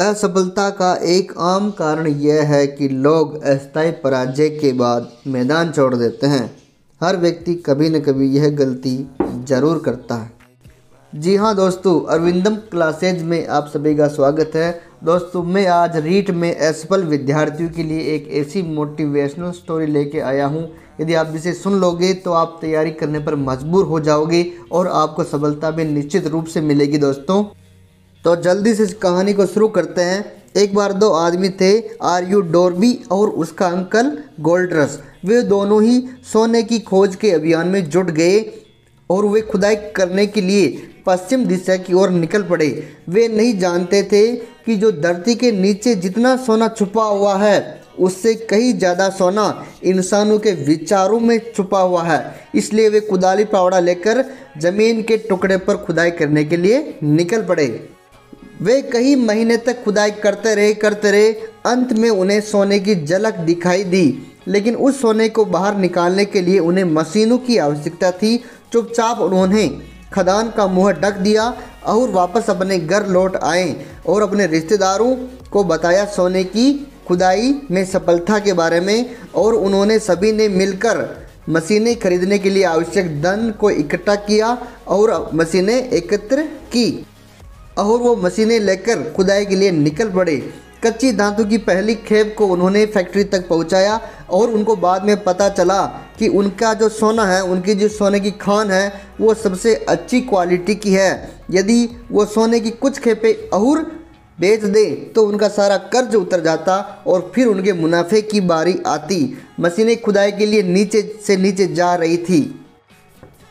असफलता का एक आम कारण यह है कि लोग अस्थायी पराजय के बाद मैदान छोड़ देते हैं। हर व्यक्ति कभी न कभी यह गलती ज़रूर करता है। जी हाँ दोस्तों, अरविंदम क्लासेज में आप सभी का स्वागत है। दोस्तों, मैं आज रीट में असफल विद्यार्थियों के लिए एक ऐसी मोटिवेशनल स्टोरी लेके आया हूँ। यदि आप इसे सुन लोगे तो आप तैयारी करने पर मजबूर हो जाओगे और आपको सफलता भी निश्चित रूप से मिलेगी। दोस्तों, तो जल्दी से इस कहानी को शुरू करते हैं। एक बार दो आदमी थे, आर्यू डोरबी और उसका अंकल गोल्डरस। वे दोनों ही सोने की खोज के अभियान में जुट गए और वे खुदाई करने के लिए पश्चिम दिशा की ओर निकल पड़े। वे नहीं जानते थे कि जो धरती के नीचे जितना सोना छुपा हुआ है उससे कहीं ज़्यादा सोना इंसानों के विचारों में छुपा हुआ है। इसलिए वे कुदाली फावड़ा लेकर जमीन के टुकड़े पर खुदाई करने के लिए निकल पड़े। वे कई महीने तक खुदाई करते रहे। अंत में उन्हें सोने की झलक दिखाई दी, लेकिन उस सोने को बाहर निकालने के लिए उन्हें मशीनों की आवश्यकता थी। चुपचाप उन्होंने खदान का मुंह ढक दिया और वापस अपने घर लौट आए और अपने रिश्तेदारों को बताया सोने की खुदाई में सफलता के बारे में। और उन्होंने सभी ने मिलकर मशीनें खरीदने के लिए आवश्यक धन को इकट्ठा किया और मशीनें एकत्र की और वो मशीनें लेकर खुदाई के लिए निकल पड़े। कच्ची धातु की पहली खेप को उन्होंने फैक्ट्री तक पहुंचाया और उनको बाद में पता चला कि उनका जो सोना है, उनकी जो सोने की खान है, वो सबसे अच्छी क्वालिटी की है। यदि वो सोने की कुछ खेपें और बेच दे तो उनका सारा कर्ज उतर जाता और फिर उनके मुनाफे की बारी आती। मशीनें खुदाई के लिए नीचे से नीचे जा रही थी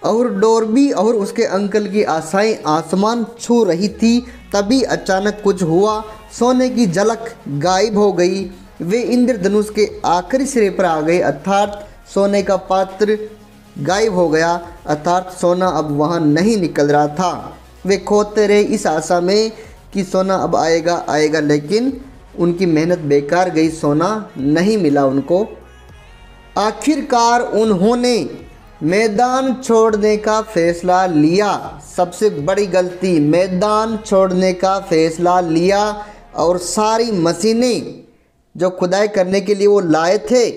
और डोरबी और उसके अंकल की आशाएं आसमान छू रही थी। तभी अचानक कुछ हुआ, सोने की झलक गायब हो गई। वे इंद्रधनुष के आखिरी सिरे पर आ गए, अर्थात सोने का पात्र गायब हो गया, अर्थात सोना अब वहां नहीं निकल रहा था। वे खोदते रहे इस आशा में कि सोना अब आएगा, लेकिन उनकी मेहनत बेकार गई, सोना नहीं मिला उनको। आखिरकार उन्होंने मैदान छोड़ने का फैसला लिया। सबसे बड़ी गलती, मैदान छोड़ने का फैसला लिया और सारी मशीनें जो खुदाई करने के लिए वो लाए थे,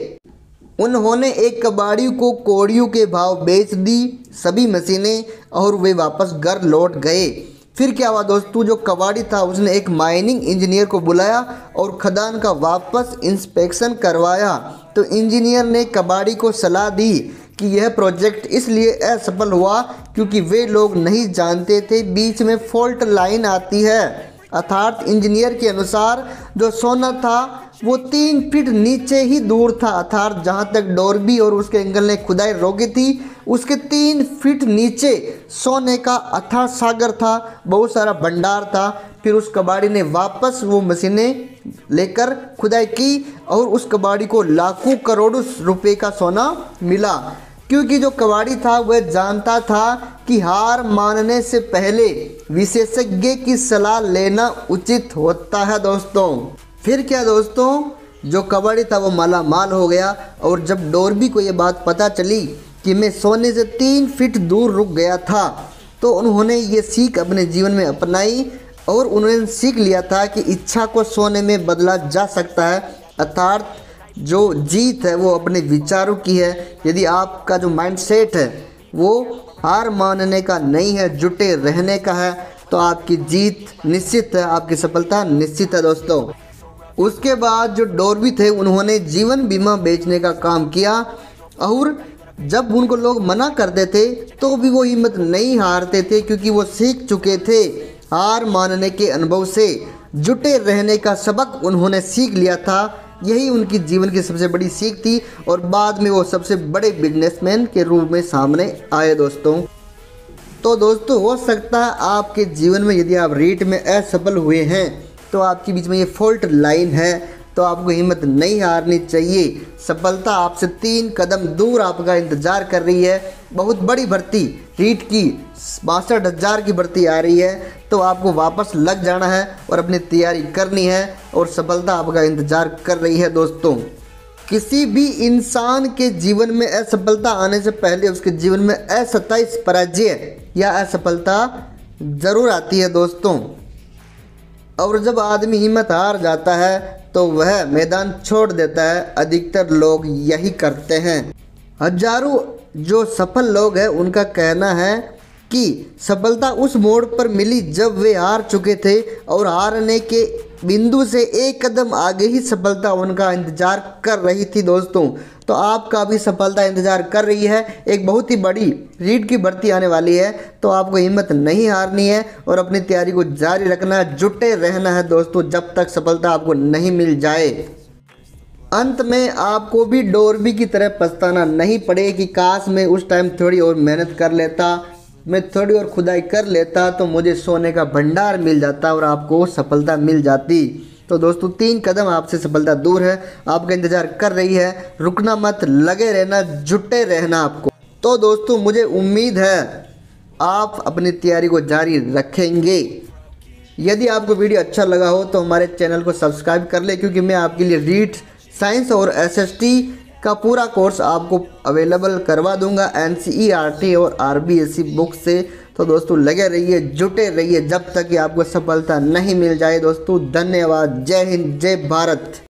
उन्होंने एक कबाड़ी को कौड़ियों के भाव बेच दी सभी मशीनें, और वे वापस घर लौट गए। फिर क्या हुआ दोस्तों, जो कबाड़ी था उसने एक माइनिंग इंजीनियर को बुलाया और खदान का वापस इंस्पेक्शन करवाया। तो इंजीनियर ने कबाड़ी को सलाह दी कि यह प्रोजेक्ट इसलिए असफल हुआ क्योंकि वे लोग नहीं जानते थे बीच में फॉल्ट लाइन आती है। अर्थात इंजीनियर के अनुसार जो सोना था वो 3 फीट नीचे ही दूर था, अर्थात जहाँ तक डोरबी और उसके अंकल ने खुदाई रोकी थी उसके 3 फीट नीचे सोने का अथाह सागर था, बहुत सारा भंडार था। फिर उस कबाड़ी ने वापस वो मशीनें लेकर खुदाई की और उस कबाड़ी को लाखों करोड़ों रुपए का सोना मिला, क्योंकि जो कबाड़ी था वह जानता था कि हार मानने से पहले विशेषज्ञ की सलाह लेना उचित होता है। दोस्तों, फिर क्या दोस्तों, जो कबाड़ी था वो माला माल हो गया। और जब डोरबी को ये बात पता चली कि मैं सोने से 3 फीट दूर रुक गया था, तो उन्होंने ये सीख अपने जीवन में अपनाई और उन्होंने सीख लिया था कि इच्छा को सोने में बदला जा सकता है। अर्थात जो जीत है वो अपने विचारों की है। यदि आपका जो माइंडसेट है वो हार मानने का नहीं है, जुटे रहने का है, तो आपकी जीत निश्चित है, आपकी सफलता निश्चित है। दोस्तों, उसके बाद जो डोरबी थे उन्होंने जीवन बीमा बेचने का काम किया और जब उनको लोग मना करते थे तो भी वो हिम्मत नहीं हारते थे, क्योंकि वो सीख चुके थे। हार मानने के अनुभव से जुटे रहने का सबक उन्होंने सीख लिया था। यही उनकी जीवन की सबसे बड़ी सीख थी और बाद में वो सबसे बड़े बिजनेसमैन के रूप में सामने आए। दोस्तों, तो दोस्तों, हो सकता है आपके जीवन में यदि आप रीट में असफल हुए हैं तो आपके बीच में ये फॉल्ट लाइन है, तो आपको हिम्मत नहीं हारनी चाहिए। सफलता आपसे 3 कदम दूर आपका इंतज़ार कर रही है। बहुत बड़ी भर्ती रीट की 62,000 की भर्ती आ रही है, तो आपको वापस लग जाना है और अपनी तैयारी करनी है और सफलता आपका इंतज़ार कर रही है। दोस्तों, किसी भी इंसान के जीवन में असफलता आने से पहले उसके जीवन में असत्ताई पराजय या असफलता ज़रूर आती है। दोस्तों, और जब आदमी हिम्मत हार जाता है तो वह मैदान छोड़ देता है। अधिकतर लोग यही करते हैं। हजारों जो सफल लोग हैं उनका कहना है कि सफलता उस मोड़ पर मिली जब वे हार चुके थे और हारने के बिंदु से एक कदम आगे ही सफलता उनका इंतजार कर रही थी। दोस्तों, तो आपका भी सफलता इंतजार कर रही है। एक बहुत ही बड़ी रीट की भर्ती आने वाली है, तो आपको हिम्मत नहीं हारनी है और अपनी तैयारी को जारी रखना है, जुटे रहना है दोस्तों, जब तक सफलता आपको नहीं मिल जाए। अंत में आपको भी डोरबी की तरह पछताना नहीं पड़े कि काश मैं उस टाइम थोड़ी और मेहनत कर लेता, मैं थोड़ी और खुदाई कर लेता तो मुझे सोने का भंडार मिल जाता और आपको सफलता मिल जाती। तो दोस्तों, 3 कदम आपसे सफलता दूर है, आपका इंतज़ार कर रही है। रुकना मत, लगे रहना, जुटे रहना आपको। तो दोस्तों, मुझे उम्मीद है आप अपनी तैयारी को जारी रखेंगे। यदि आपको वीडियो अच्छा लगा हो तो हमारे चैनल को सब्सक्राइब कर ले, क्योंकि मैं आपके लिए रीट, साइंस और एसएसटी का पूरा कोर्स आपको अवेलेबल करवा दूंगा एनसीईआरटी और आरबीएसई बुक से। तो दोस्तों, लगे रहिए, जुटे रहिए जब तक कि आपको सफलता नहीं मिल जाए। दोस्तों, धन्यवाद। जय हिंद, जय भारत।